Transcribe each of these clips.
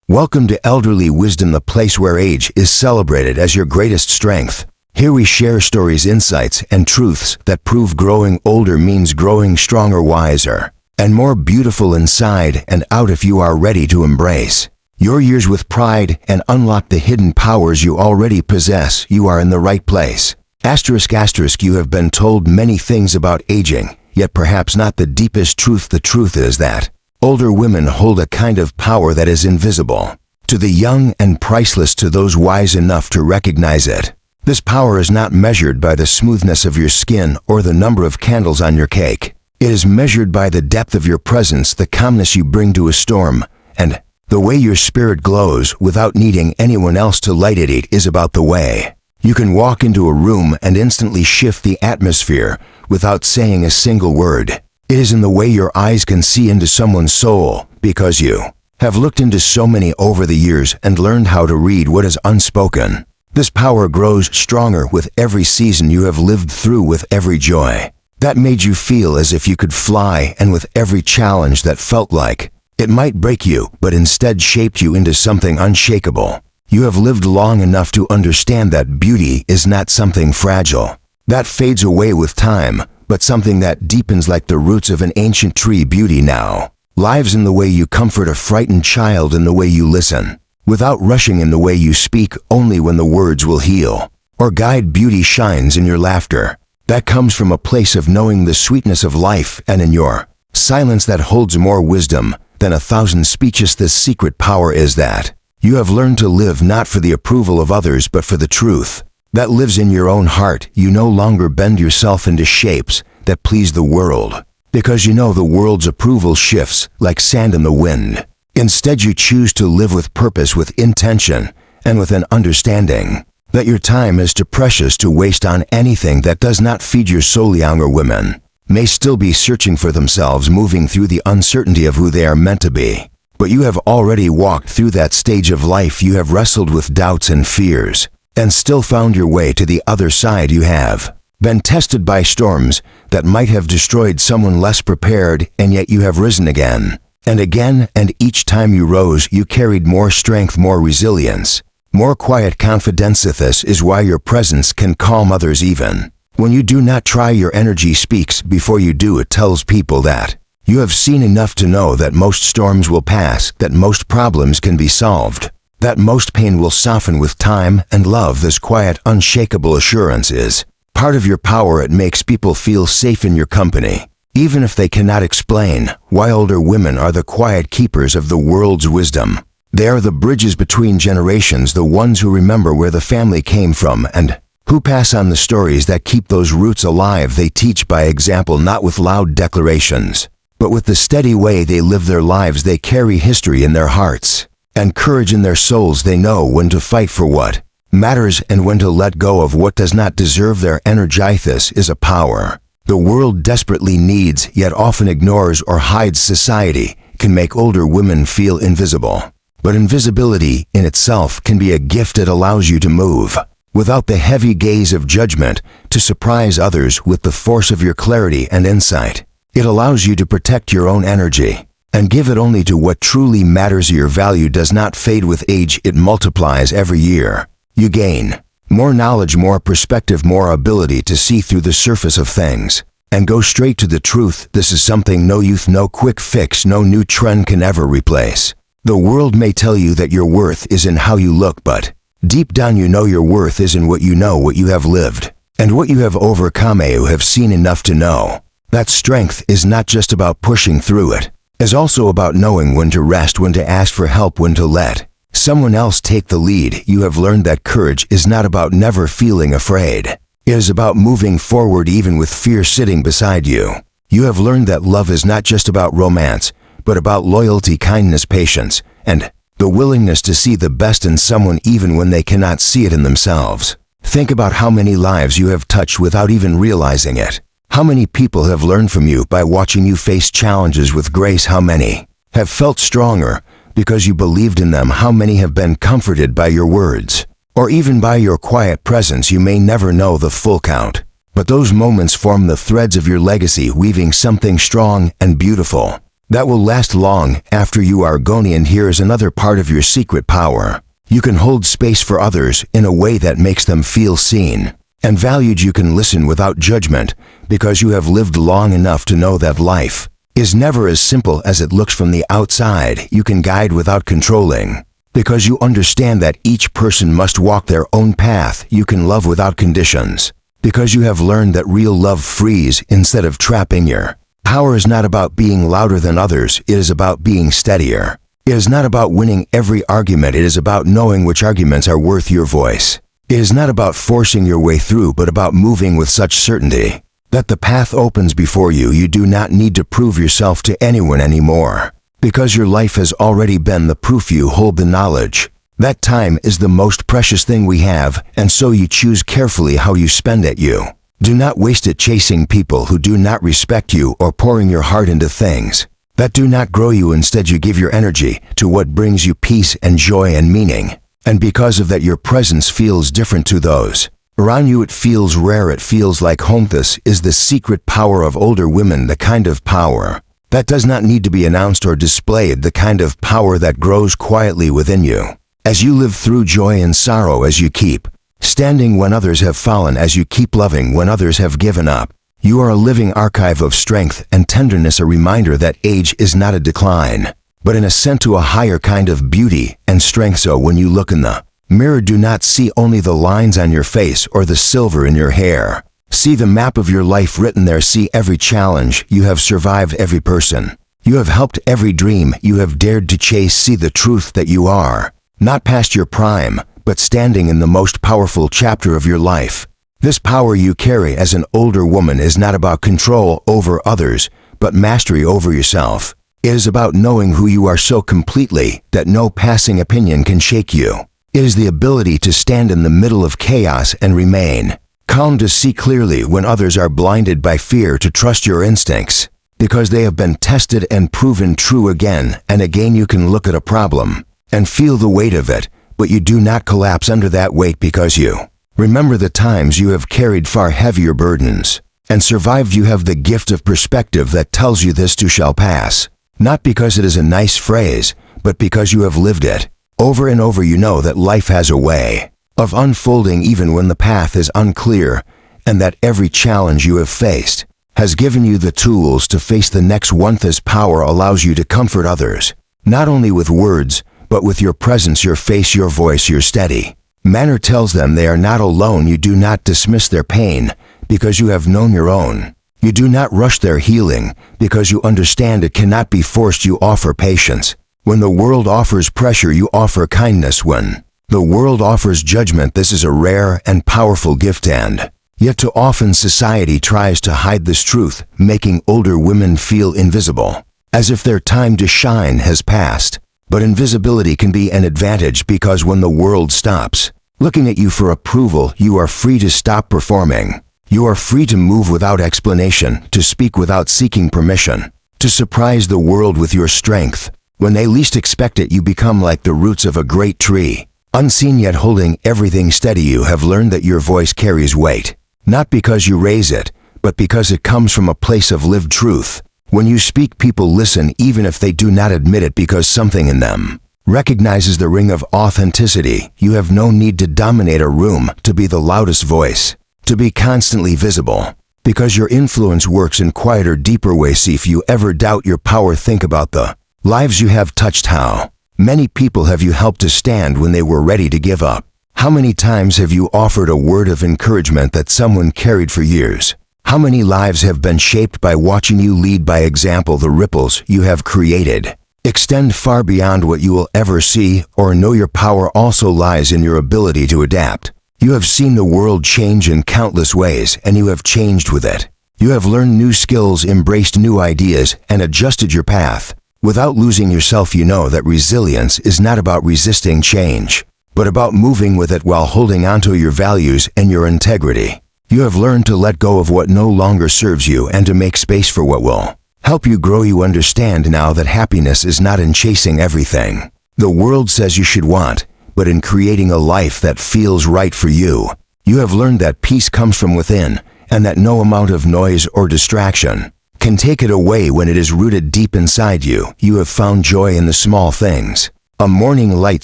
Welcome to Elderly Wisdom, the place where age is celebrated as your greatest strength. Here we share stories, insights, and truths that prove growing older means growing stronger, wiser, and more beautiful inside and out if you are ready to embrace your years with pride and unlock the hidden powers you already possess. You are in the right place. ***, you have been told many things about aging, yet perhaps not the deepest truth. The truth is that older women hold a kind of power that is invisible to the young and priceless to those wise enough to recognize it. This power is not measured by the smoothness of your skin or the number of candles on your cake. It is measured by the depth of your presence, the calmness you bring to a storm, and the way your spirit glows without needing anyone else to light it. It is about the way you can walk into a room and instantly shift the atmosphere without saying a single word. It is in the way your eyes can see into someone's soul, because you have looked into so many over the years and learned how to read what is unspoken. This power grows stronger with every season you have lived through, with every joy that made you feel as if you could fly, and with every challenge that felt like it might break you but instead shaped you into something unshakable. You have lived long enough to understand that beauty is not something fragile that fades away with time, but something that deepens like the roots of an ancient tree. Beauty now lives in the way you comfort a frightened child, in the way you listen without rushing, in the way you speak only when the words will heal or guide. Beauty shines in your laughter that comes from a place of knowing the sweetness of life, and in your silence that holds more wisdom than 1,000 speeches. This secret power is that you have learned to live not for the approval of others but for the truth that lives in your own heart. You no longer bend yourself into shapes that please the world, because you know the world's approval shifts like sand in the wind. Instead, you choose to live with purpose, with intention, and with an understanding that your time is too precious to waste on anything that does not feed your soul. Younger women may still be searching for themselves, moving through the uncertainty of who they are meant to be, but you have already walked through that stage of life. You have wrestled with doubts and fears and still found your way to the other side. You have been tested by storms that might have destroyed someone less prepared, and yet you have risen again and again, and each time you rose, you carried more strength, more resilience, more quiet confidence. This is why your presence can calm others even when you do not try. Your energy speaks before you do. It tells people that you have seen enough to know that most storms will pass, that most problems can be solved, that most pain will soften with time and love. This quiet, unshakable assurance is part of your power. It makes people feel safe in your company, even if they cannot explain why. Older women are the quiet keepers of the world's wisdom. They are the bridges between generations, the ones who remember where the family came from and who pass on the stories that keep those roots alive. They teach by example, not with loud declarations, but with the steady way they live their lives. They carry history in their hearts and courage in their souls. They know when to fight for what matters and when to let go of what does not deserve their energy. This is a power the world desperately needs, yet often ignores or hides. Society can make older women feel invisible, but invisibility in itself can be a gift. It allows you to move without the heavy gaze of judgment, to surprise others with the force of your clarity and insight. It allows you to protect your own energy and give it only to what truly matters. Your value does not fade with age, it multiplies every year. You gain more knowledge, more perspective, more ability to see through the surface of things and go straight to the truth. This is something no youth, no quick fix, no new trend can ever replace. The world may tell you that your worth is in how you look, but deep down you know your worth is in what you know, what you have lived, and what you have overcome. You have seen enough to know that strength is not just about pushing through it. It's also about knowing when to rest, when to ask for help, when to let someone else take the lead. You have learned that courage is not about never feeling afraid. It is about moving forward even with fear sitting beside you. You have learned that love is not just about romance, but about loyalty, kindness, patience, and the willingness to see the best in someone even when they cannot see it in themselves. Think about how many lives you have touched without even realizing it. How many people have learned from you by watching you face challenges with grace? How many have felt stronger because you believed in them? How many have been comforted by your words, or even by your quiet presence? You may never know the full count, but those moments form the threads of your legacy, weaving something strong and beautiful that will last long after you are gone. And here is another part of your secret power. You can hold space for others in a way that makes them feel seen and valued. You can listen without judgment because you have lived long enough to know that life is never as simple as it looks from the outside. You can guide without controlling because you understand that each person must walk their own path. You can love without conditions because you have learned that real love frees instead of trapping. Your power is not about being louder than others. It is about being steadier. It is not about winning every argument. It is about knowing which arguments are worth your voice. It is not about forcing your way through, but about moving with such certainty that the path opens before you. You do not need to prove yourself to anyone anymore because your life has already been the proof. You hold the knowledge that time is the most precious thing we have, and so you choose carefully how you spend it. You do not waste it chasing people who do not respect you or pouring your heart into things that do not grow you. Instead, you give your energy to what brings you peace and joy and meaning. And because of that, your presence feels different to those around you. It feels rare. It feels like home. This is the secret power of older women, the kind of power that does not need to be announced or displayed, the kind of power that grows quietly within you. As you live through joy and sorrow, as you keep standing when others have fallen, as you keep loving when others have given up, you are a living archive of strength and tenderness, a reminder that age is not a decline, but an ascent to a higher kind of beauty and strength. So when you look in the mirror, do not see only the lines on your face or the silver in your hair. See the map of your life written there. See every challenge you have survived, every person you have helped, every dream you have dared to chase. See the truth that you are not past your prime, but standing in the most powerful chapter of your life. This power you carry as an older woman is not about control over others, but mastery over yourself. It is about knowing who you are so completely that no passing opinion can shake you. It is the ability to stand in the middle of chaos and remain calm, to see clearly when others are blinded by fear, to trust your instincts because they have been tested and proven true again and again. You can look at a problem and feel the weight of it, but you do not collapse under that weight because you remember the times you have carried far heavier burdens and survived. You have the gift of perspective that tells you this too shall pass, not because it is a nice phrase, but because you have lived it over and over. You know that life has a way of unfolding even when the path is unclear, and that every challenge you have faced has given you the tools to face the next one. This power allows you to comfort others, not only with words, but with your presence, your face, your voice. Your steady manner tells them they are not alone. You do not dismiss their pain because you have known your own. You do not rush their healing because you understand it cannot be forced. You offer patience when the world offers pressure. You offer kindness when the world offers judgment. This is a rare and powerful gift, and yet too often society tries to hide this truth, making older women feel invisible, as if their time to shine has passed. But invisibility can be an advantage because when the world stops looking at you for approval, you are free to stop performing. You are free to move without explanation, to speak without seeking permission, to surprise the world with your strength. When they least expect it, you become like the roots of a great tree, unseen yet holding everything steady. You have learned that your voice carries weight, not because you raise it, but because it comes from a place of lived truth. When you speak, people listen even if they do not admit it because something in them recognizes the ring of authenticity. You have no need to dominate a room, to be the loudest voice, to be constantly visible, because your influence works in quieter, deeper ways. See, if you ever doubt your power, think about the lives you have touched. How many people have you helped to stand when they were ready to give up? How many times have you offered a word of encouragement that someone carried for years? How many lives have been shaped by watching you lead by example? The ripples you have created extend far beyond what you will ever see or know. Your power also lies in your ability to adapt. You have seen the world change in countless ways, and you have changed with it. You have learned new skills, embraced new ideas, and adjusted your path without losing yourself. You know that resilience is not about resisting change, but about moving with it while holding onto your values and your integrity. You have learned to let go of what no longer serves you and to make space for what will help you grow. You understand now that happiness is not in chasing everything the world says you should want, but in creating a life that feels right for you. You have learned that peace comes from within, and that no amount of noise or distraction can take it away when it is rooted deep inside you. You have found joy in the small things. A morning light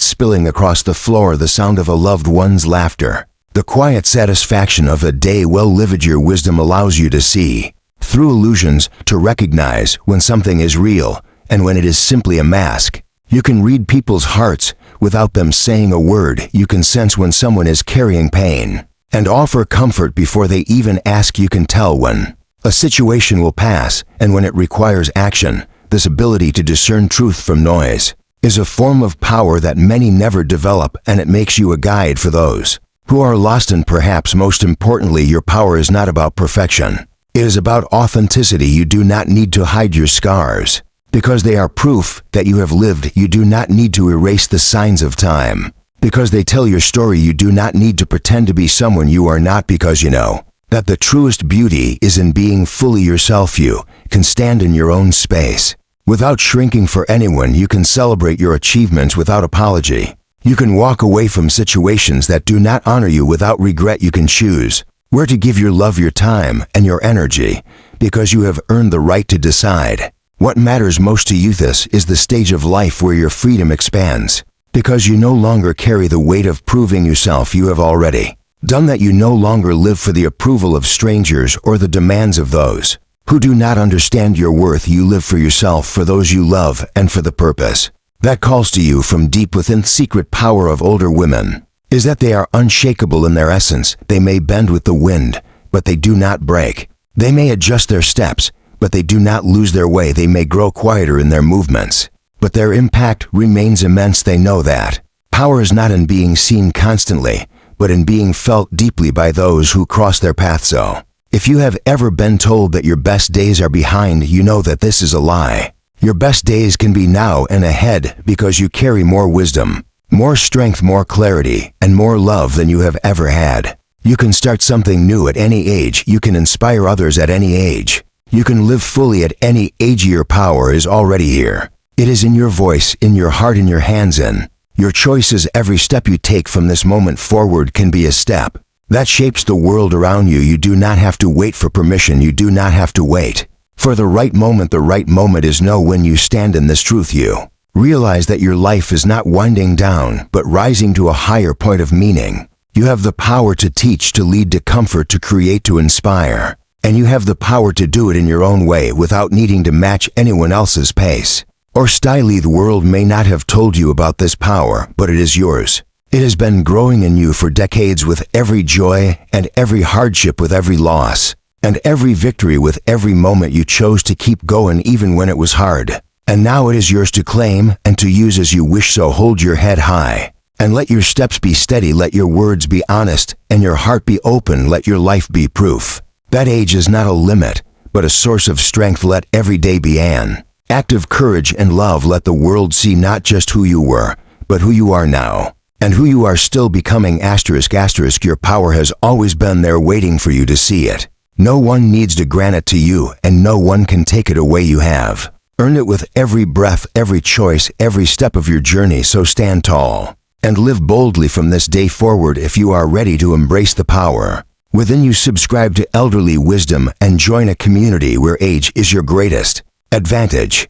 spilling across the floor, the sound of a loved one's laughter. The quiet satisfaction of a day well lived. Your wisdom allows you to see through illusions, to recognize when something is real and when it is simply a mask. You can read people's hearts without them saying a word. You can sense when someone is carrying pain and offer comfort before they even ask. You can tell when a situation will pass and when it requires action. This ability to discern truth from noise is a form of power that many never develop, and it makes you a guide for those who are lost. And perhaps most importantly, your power is not about perfection. It is about authenticity. You do not need to hide your scars because they are proof that you have lived. You do not need to erase the signs of time because they tell your story. You do not need to pretend to be someone you are not, because you know that the truest beauty is in being fully yourself. You can stand in your own space without shrinking for anyone. You can celebrate your achievements without apology. You can walk away from situations that do not honor you without regret. You can choose where to give your love, your time, and your energy, because you have earned the right to decide what matters most to you. This is the stage of life where your freedom expands, because you no longer carry the weight of proving yourself. You have already done that. You no longer live for the approval of strangers or the demands of those who do not understand your worth. You live for yourself, for those you love, and for the purpose that calls to you from deep within. Secret power of older women is that they are unshakable in their essence. They may bend with the wind, but they do not break. They may adjust their steps, but they do not lose their way. They may grow quieter in their movements, but their impact remains immense. They know that power is not in being seen constantly, but in being felt deeply by those who cross their path. So, if you have ever been told that your best days are behind, you know that this is a lie. Your best days can be now and ahead, because you carry more wisdom, more strength, more clarity, and more love than you have ever had. You can start something new at any age. You can inspire others at any age. You can live fully at any age. Your power is already here. It is in your voice, in your heart, in your hands, in your choices. Every step you take from this moment forward can be a step that shapes the world around you. You do not have to wait for permission. You do not have to wait for the right moment. The right moment is now. When you stand in this truth, you realize that your life is not winding down, but rising to a higher point of meaning. You have the power to teach, to lead, to comfort, to create, to inspire. And you have the power to do it in your own way without needing to match anyone else's pace or style. The world may not have told you about this power, but it is yours. It has been growing in you for decades, with every joy and every hardship, with every loss and every victory, with every moment you chose to keep going even when it was hard. And now it is yours to claim and to use as you wish. So hold your head high and let your steps be steady. Let your words be honest and your heart be open. Let your life be proof that age is not a limit, but a source of strength. Let every day be an act of courage and love. Let the world see not just who you were, but who you are now, and who you are still becoming. Asterisk, asterisk. Your power has always been there, waiting for you to see it. No one needs to grant it to you, and no one can take it away. You have earned it with every breath, every choice, every step of your journey. So stand tall and live boldly from this day forward. If you are ready to embrace the power within you, subscribe to Elderly Wisdom and join a community where age is your greatest advantage.